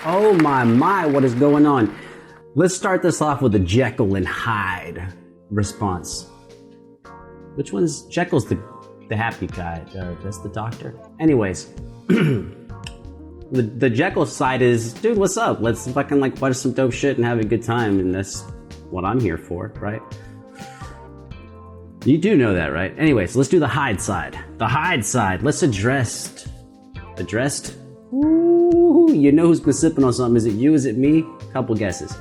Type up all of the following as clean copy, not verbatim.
Oh my, what is going on? Let's start this off with a Jekyll and Hyde response. Which one's Jekyll's the happy guy? That's the doctor. Anyways, the Jekyll side is, dude, what's up? Let's fucking like watch some dope shit and have a good time, and that's what I'm here for, right? You do know that, right? Anyways, let's do the Hyde side. The Hyde side. Let's addressed. Ooh, you know who's been sipping on something? Is it you? Is it me? Couple guesses.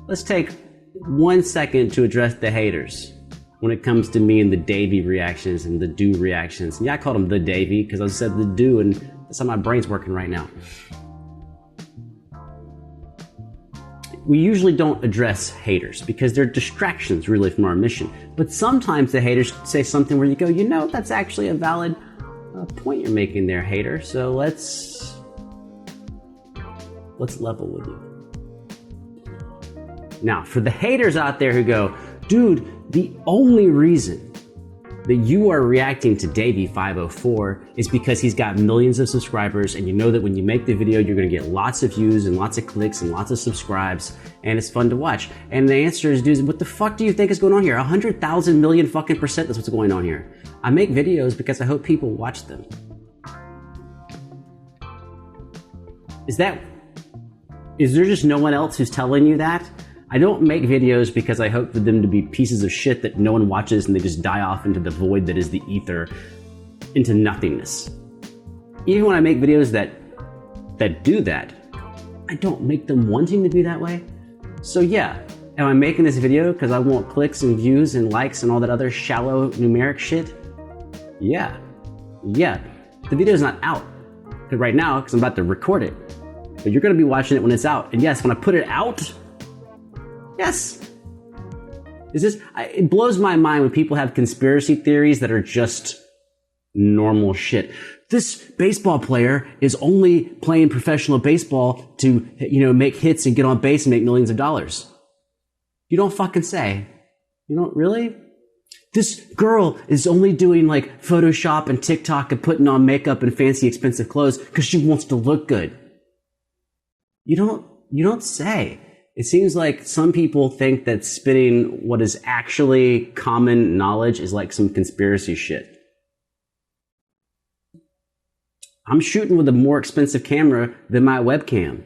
Let's take 1 second to address the haters when it comes to me and the Davie reactions and the do reactions. Yeah, I called him the Davie because I said the do, and that's how my brain's working right now. We usually don't address haters because they're distractions really from our mission. But sometimes the haters say something where you go, you know, that's actually a valid point you're making there, hater. So let's level with you. Now, for the haters out there who go, dude, the only reason that you are reacting to Davie504 is because he's got millions of subscribers, and you know that when you make the video, you're gonna get lots of views and lots of clicks and lots of subscribes, and it's fun to watch. And the answer is, dude, what the fuck do you think is going on here? 100,000 million fucking percent that's what's going on here. I make videos because I hope people watch them. Is there just no one else who's telling you that? I don't make videos because I hope for them to be pieces of shit that no one watches and they just die off into the void that is the ether, into nothingness. Even when I make videos that do that, I don't make them wanting to be that way. So yeah, am I making this video because I want clicks and views and likes and all that other shallow numeric shit? Yeah. The video's not out right now because I'm about to record it, but you're gonna be watching it when it's out. And yes, when I put it out, yes. It blows my mind when people have conspiracy theories that are just normal shit. This baseball player is only playing professional baseball to, you know, make hits and get on base and make millions of dollars. You don't fucking say. You don't really? This girl is only doing like Photoshop and TikTok and putting on makeup and fancy expensive clothes because she wants to look good. You don't say. It seems like some people think that spitting what is actually common knowledge is like some conspiracy shit. I'm shooting with a more expensive camera than my webcam,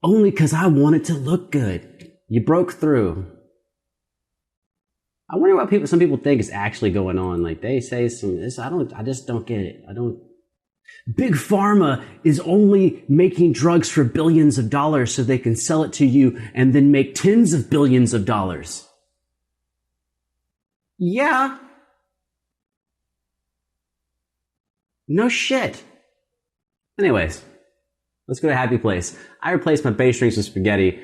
only because I want it to look good. You broke through. I wonder what some people think is actually going on. Like they say I just don't get it. Big Pharma is only making drugs for billions of dollars so they can sell it to you and then make tens of billions of dollars. Yeah. No shit. Anyways, let's go to Happy Place. I replaced my bass strings with spaghetti.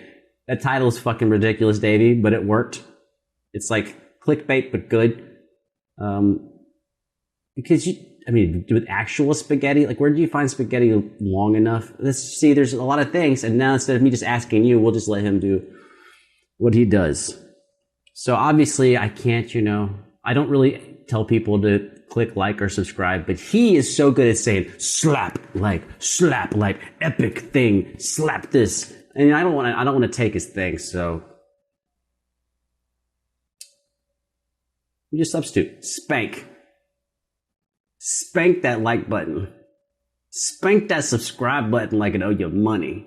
That title is fucking ridiculous, Davie, but it worked. It's like clickbait, but good. Because with actual spaghetti, like where do you find spaghetti long enough? There's a lot of things, and now instead of me just asking you, we'll just let him do what he does. So obviously I can't, I don't really tell people to click like or subscribe, but he is so good at saying slap like, epic thing, slap this. And I don't want to take his thing, so we just substitute. Spank. Spank that like button. Spank that subscribe button like it owe you money.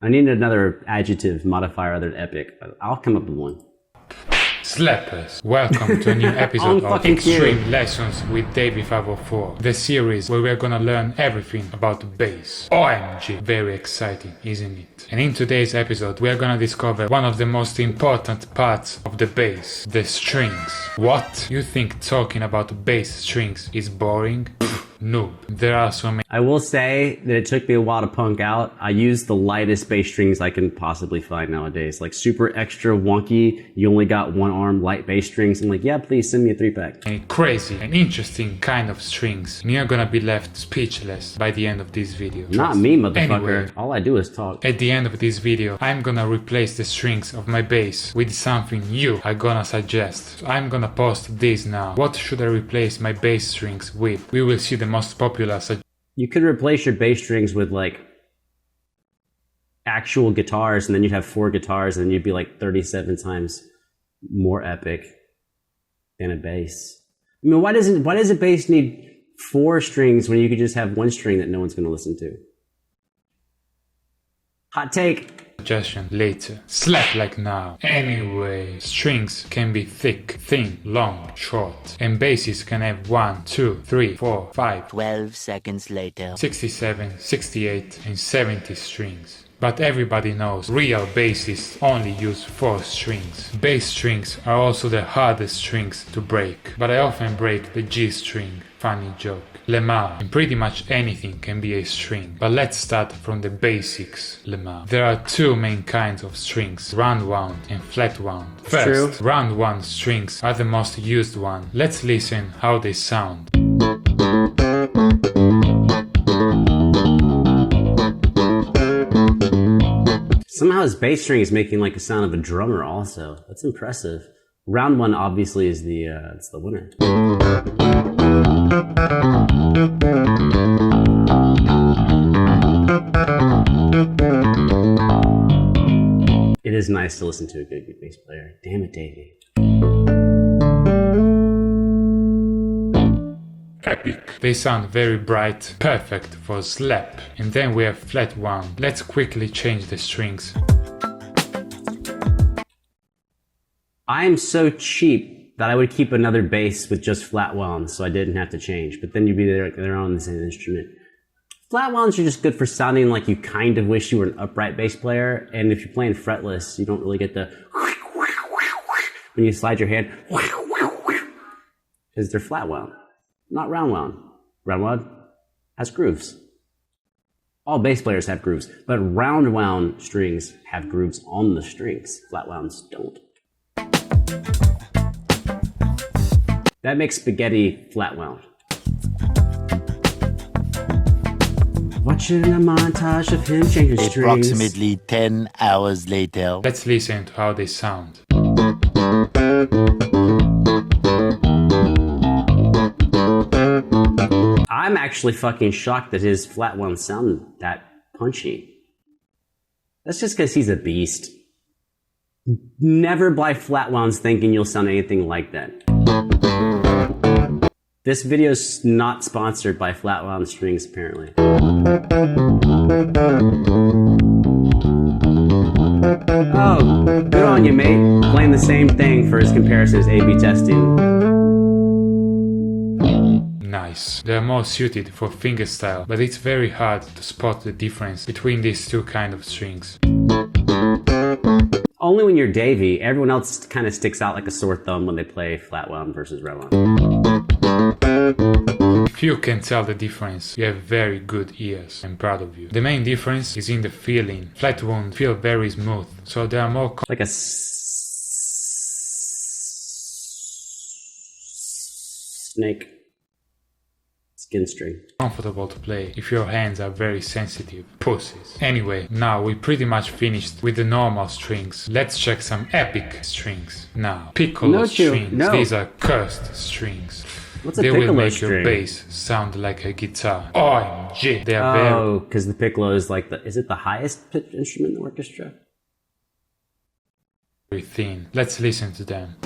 I need another adjective modifier other than epic, but I'll come up with one. Slappers, welcome to a new episode of Extreme Lessons with Davie504, the series where we're gonna learn everything about the bass. OMG, very exciting, isn't it? And in today's episode we are gonna discover one of the most important parts of the bass, the strings. What? You think talking about bass strings is boring? No, there are so many. I will say that it took me a while to punk out. I use the lightest bass strings I can possibly find nowadays. Like super extra wonky, you only got one arm light bass strings. I'm like, yeah, please send me a 3-pack. A crazy and interesting kind of strings. And you're gonna be left speechless by the end of this video. Not me, motherfucker. Anyway, all I do is talk. At the end of this video, I'm gonna replace the strings of my bass with something you are gonna suggest. So I'm gonna post this now. What should I replace my bass strings with? We will see the most popular You could replace your bass strings with like actual guitars, and then you'd have 4 guitars, and you'd be like 37 times more epic than a bass. I mean, why does a bass need 4 strings when you could just have 1 string that no one's going to listen to? Hot take. Suggestion later. Slap like now. Anyway, strings can be thick, thin, long, short, and basses can have 1, 2, 3, 4, 5, 12 seconds later. 67, 68, and 70 strings. But everybody knows real bassists only use 4 strings. Bass strings are also the hardest strings to break, but I often break the G string. Funny joke. Lamar, and pretty much anything can be a string, but let's start from the basics. Lamar. There are 2 main kinds of strings, round wound and flat wound. First, round wound strings are the most used one. Let's listen how they sound. Somehow his bass string is making like a sound of a drummer also. That's impressive. Round one obviously is it's the winner. It is nice to listen to a good bass player. Damn it, Davie. Epic. They sound very bright, perfect for slap. And then we have flat wound. Let's quickly change the strings. I'm so cheap that I would keep another bass with just flat wounds so I didn't have to change. But then you'd be there on the same instrument. Flat wounds are just good for sounding like you kind of wish you were an upright bass player. And if you're playing fretless, you don't really get the when you slide your hand because they're flat wound, not round wound. Round wound has grooves. All bass players have grooves, but round wound strings have grooves on the strings. Flat wounds don't. That makes spaghetti flat wound. Watching a montage of him changing strings. Approximately 10 hours later. Let's listen to how they sound. I'm actually fucking shocked that his flat wounds sound that punchy. That's just because he's a beast. Never buy flat wounds thinking you'll sound anything like that. This video's not sponsored by flat wound strings, apparently. Oh, good on you, mate. Playing the same thing for his comparisons, A/B testing. Nice. They are more suited for fingerstyle, but it's very hard to spot the difference between these 2 kinds of strings. Only when you're Davie. Everyone else kind of sticks out like a sore thumb when they play flat wound versus round wound. If you can tell the difference, you have very good ears. I'm proud of you. The main difference is in the feeling. Flat wound feel very smooth, so they are more like a snake skin string. Comfortable to play if your hands are very sensitive. Pussies. Anyway, now we pretty much finished with the normal strings. Let's check some epic strings. Now, piccolo strings. No. These are cursed strings. What's a they piccolo will make string? your bass sound like a guitar. OMG! They are Oh, because the piccolo is like is it the highest pitched instrument in the orchestra? very thin. Let's listen to them.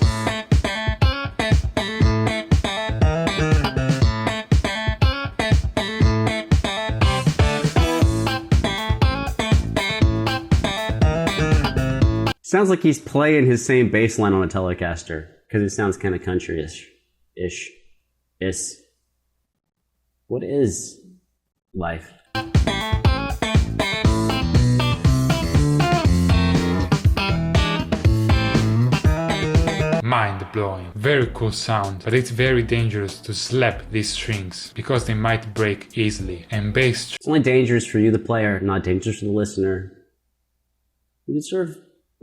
Sounds like he's playing his same bass line on a Telecaster because it sounds kind of country-ish. What is life? Mind-blowing. Very cool sound, but it's very dangerous to slap these strings because they might break easily. And bass It's only dangerous for you, the player, not dangerous for the listener. You deserve,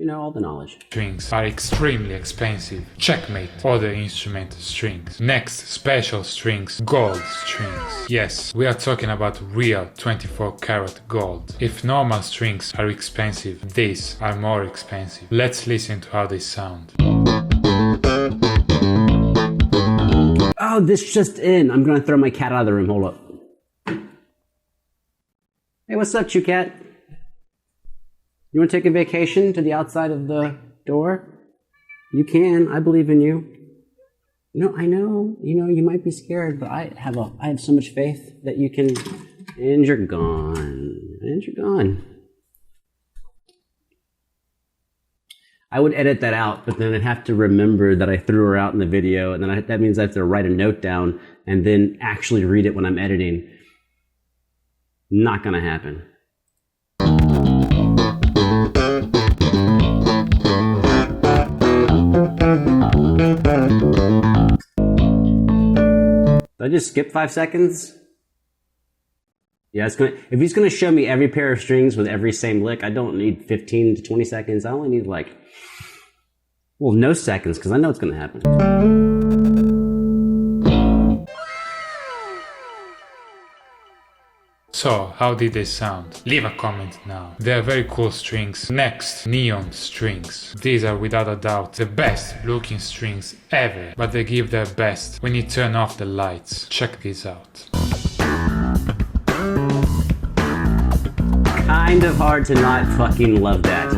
all the knowledge. strings are extremely expensive. Checkmate. Other instrument strings. Next, special strings. Gold strings. Yes, we are talking about real 24 karat gold. If normal strings are expensive, these are more expensive. Let's listen to how they sound. Oh, this just in. I'm gonna throw my cat out of the room. Hold up. Hey, what's up, Chew Cat? You want to take a vacation to the outside of the door? You can. I believe in you. No, I know. You know, you might be scared, but I have so much faith that you can. And you're gone. And you're gone. I would edit that out, but then I'd have to remember that I threw her out in the video, and then that means I have to write a note down and then actually read it when I'm editing. Not gonna happen. Did I just skip 5 seconds? Yeah, if he's gonna show me every pair of strings with every same lick, I don't need 15 to 20 seconds. I only need no seconds, because I know it's gonna happen. So, how did they sound? Leave a comment now. They are very cool strings. Next, neon strings. These are without a doubt the best looking strings ever, but they give their best when you turn off the lights. Check these out. Kind of hard to not fucking love that.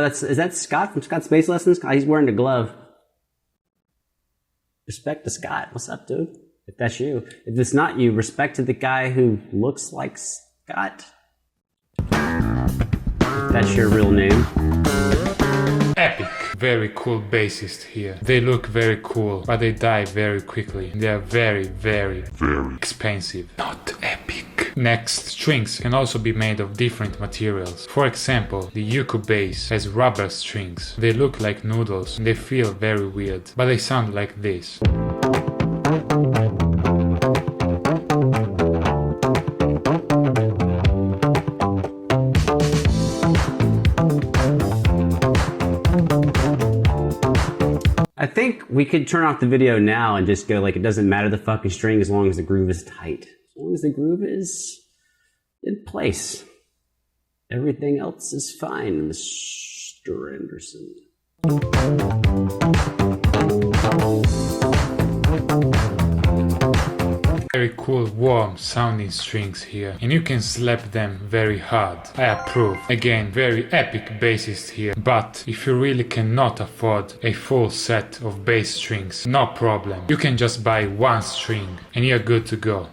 Is that Scott from Scott's Bass Lessons? He's wearing a glove. Respect to Scott. What's up, dude? If that's you. If it's not you, respect to the guy who looks like Scott. If that's your real name. Epic. Very cool bassist here. They look very cool, but they die very quickly. They are very, very, very expensive. Not epic. Next, strings can also be made of different materials. For example, the uku bass has rubber strings. They look like noodles and they feel very weird, but they sound like this. I think we could turn off the video now and just go it doesn't matter the fucking string as long as the groove is tight. As long as the groove is in place. Everything else is fine, Mr. Anderson. Very cool warm sounding strings here, and you can slap them very hard. I approve. Again, very epic bassist here, but if you really cannot afford a full set of bass strings, no problem. You can just buy one string and you're good to go.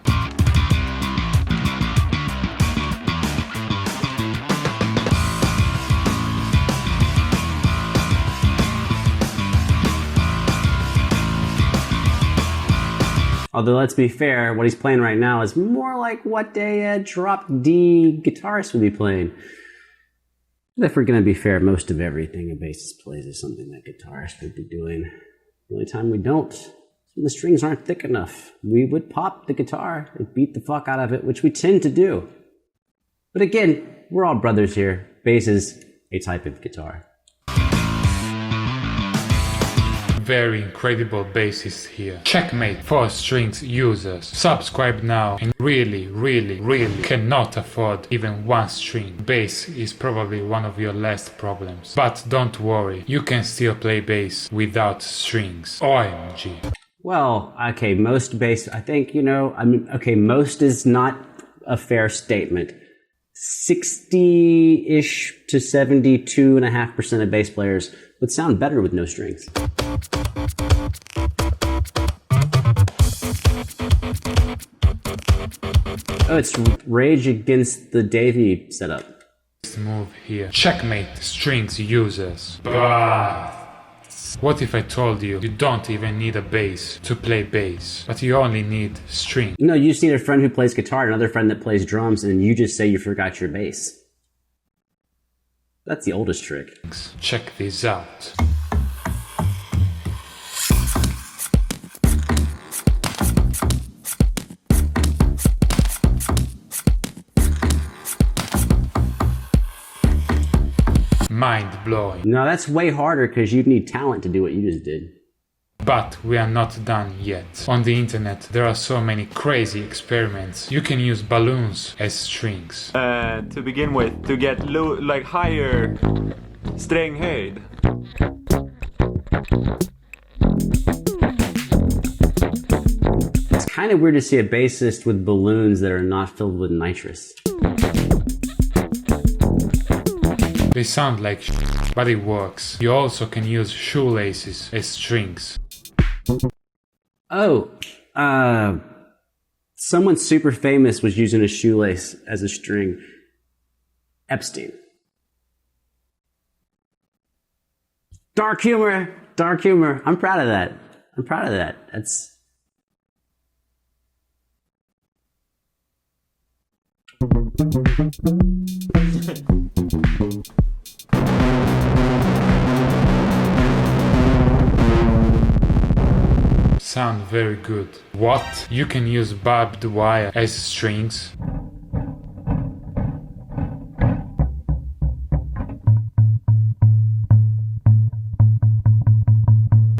Although, let's be fair, what he's playing right now is more like what a drop D guitarist would be playing. But if we're going to be fair, most of everything a bassist plays is something that guitarist would be doing. The only time we don't is when the strings aren't thick enough. We would pop the guitar and beat the fuck out of it, which we tend to do. But again, we're all brothers here. Bass is a type of guitar. Very incredible bassist here. Checkmate for strings users. Subscribe now and really, really, really cannot afford even one string. Bass is probably one of your last problems. But don't worry, you can still play bass without strings. OMG. Well, okay, most bass, I think, most is not a fair statement. 60-ish to 72.5% of bass players would sound better with no strings. Oh, it's Rage Against the Davie setup. Move here. Checkmate strings users. But what if I told you you don't even need a bass to play bass, but you only need strings? No, you just need a friend who plays guitar, another friend that plays drums, and you just say you forgot your bass. That's the oldest trick. Check this out. Mind-blowing. No, that's way harder because you'd need talent to do what you just did. But we are not done yet. On the internet there are so many crazy experiments. You can use balloons as strings. To begin with, to get higher stränghöjd. kind of weird to see a bassist with balloons that are not filled with nitrous. They sound like but it works. You also can use shoelaces as strings. Oh, someone super famous was using a shoelace as a string. Epstein. Dark humor, dark humor. I'm proud of that. I'm proud of that. That's... Sound very good. What? You can use barbed wire as strings?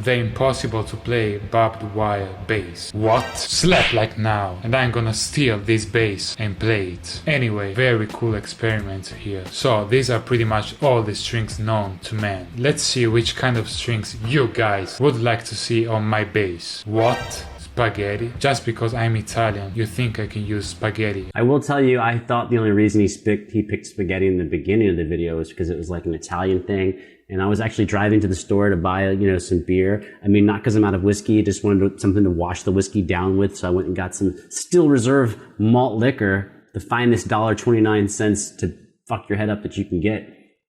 They're impossible to play barbed wire bass. What? Slap like now, and I'm gonna steal this bass and play it. Anyway, very cool experiment here. So these are pretty much all the strings known to man. Let's see which kind of strings you guys would like to see on my bass. What? Spaghetti? Just because I'm Italian, you think I can use spaghetti? I will tell you, I thought the only reason he picked spaghetti in the beginning of the video was because it was like an Italian thing. And I was actually driving to the store to buy, some beer. I mean, not because I'm out of whiskey, just wanted something to wash the whiskey down with. So I went and got some Still Reserve malt liquor, the finest $1.29 to fuck your head up that you can get.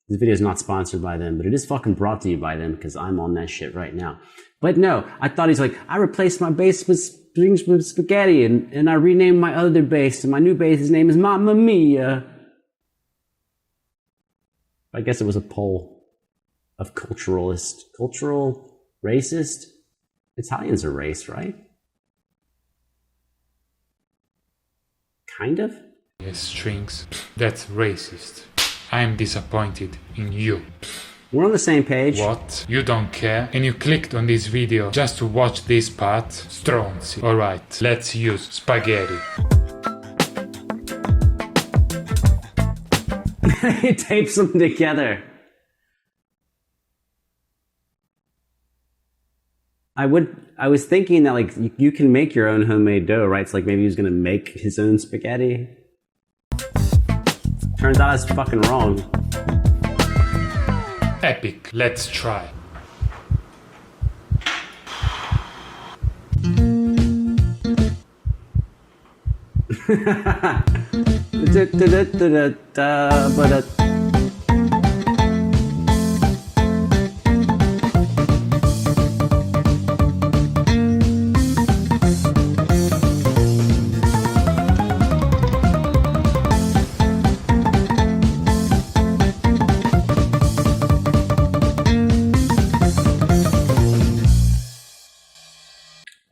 This video is not sponsored by them, but it is fucking brought to you by them because I'm on that shit right now. But no, I thought he's like, I replaced my bass with strings with spaghetti and I renamed my other bass and my new bass's name is Mamma Mia. I guess it was a poll of cultural, racist. Italians are race, right? Kind of? Yes, strings. That's racist. I'm disappointed in you. We're on the same page. What? You don't care? And you clicked on this video just to watch this part? Stronzi. Alright, let's use spaghetti. He tapes them together. I was thinking that like you can make your own homemade dough, right? So like maybe he was gonna make his own spaghetti. Turns out I was fucking wrong. Epic. Let's try.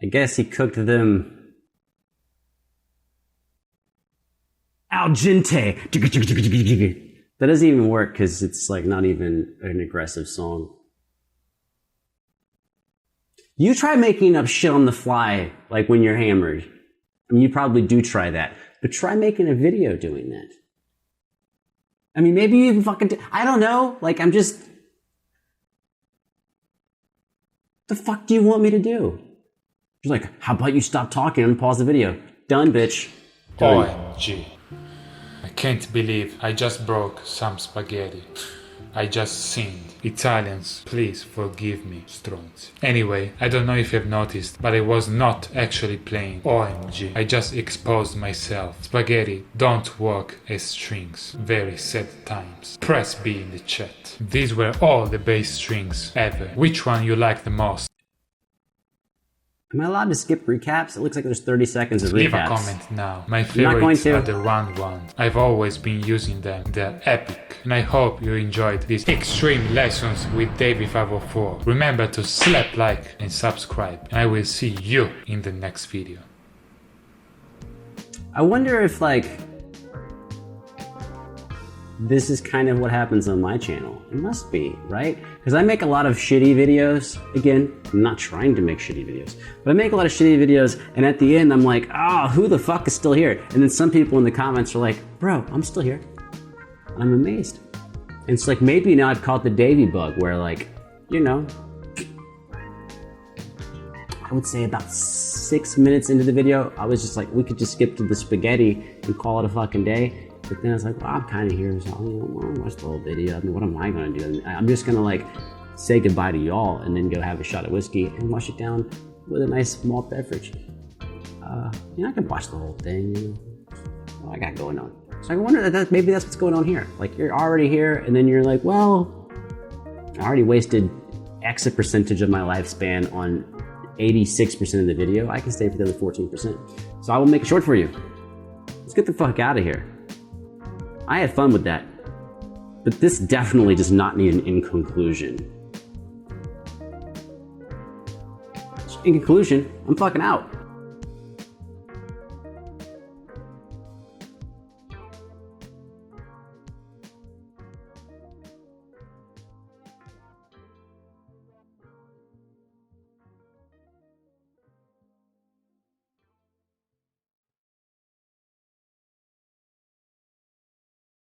I guess he cooked them al dente. That doesn't even work because it's like not even an aggressive song. You try making up shit on the fly, like when you're hammered. I mean, you probably do try that, but try making a video doing that. I mean, maybe you even fucking, I don't know. Like, I'm just, the fuck do you want me to do? She's like, how about you stop talking and pause the video? Done, bitch. Done. OMG. I can't believe I just broke some spaghetti. I just sinned. Italians, please forgive me, Stronzi. Anyway, I don't know if you've noticed, but I was not actually playing. OMG. I just exposed myself. Spaghetti don't work as strings. Very sad times. Press B in the chat. These were all the bass strings ever. Which one you like the most? Am I allowed to skip recaps? It looks like there's 30 seconds of recaps. Leave a comment now. My favorites are the round ones. I've always been using them. They're epic. And I hope you enjoyed these extreme lessons with Davie504. Remember to slap like and subscribe. And I will see you in the next video. I wonder if this is kind of what happens on my channel. It must be, right? Because I make a lot of shitty videos. Again, I'm not trying to make shitty videos, but I make a lot of shitty videos, and at the end I'm like, oh, who the fuck is still here? And then some people in the comments are like, bro, I'm still here. I'm amazed. And it's like, maybe now I've caught the Davie bug where I would say about 6 minutes into the video, I was just like, we could just skip to the spaghetti and call it a fucking day. But then I was like, well, I'm kind of here, so I'll watch the whole video. I mean, what am I gonna do? I'm just gonna like say goodbye to y'all and then go have a shot of whiskey and wash it down with a nice malt beverage. I can watch the whole thing. What I got going on? So I wonder that maybe that's what's going on here. Like you're already here, and then you're like, well, I already wasted X a percentage of my lifespan on 86% of the video. I can stay for the other 14%. So I will make it short for you. Let's get the fuck out of here. I had fun with that, but this definitely does not need an in conclusion. In conclusion, I'm fucking out.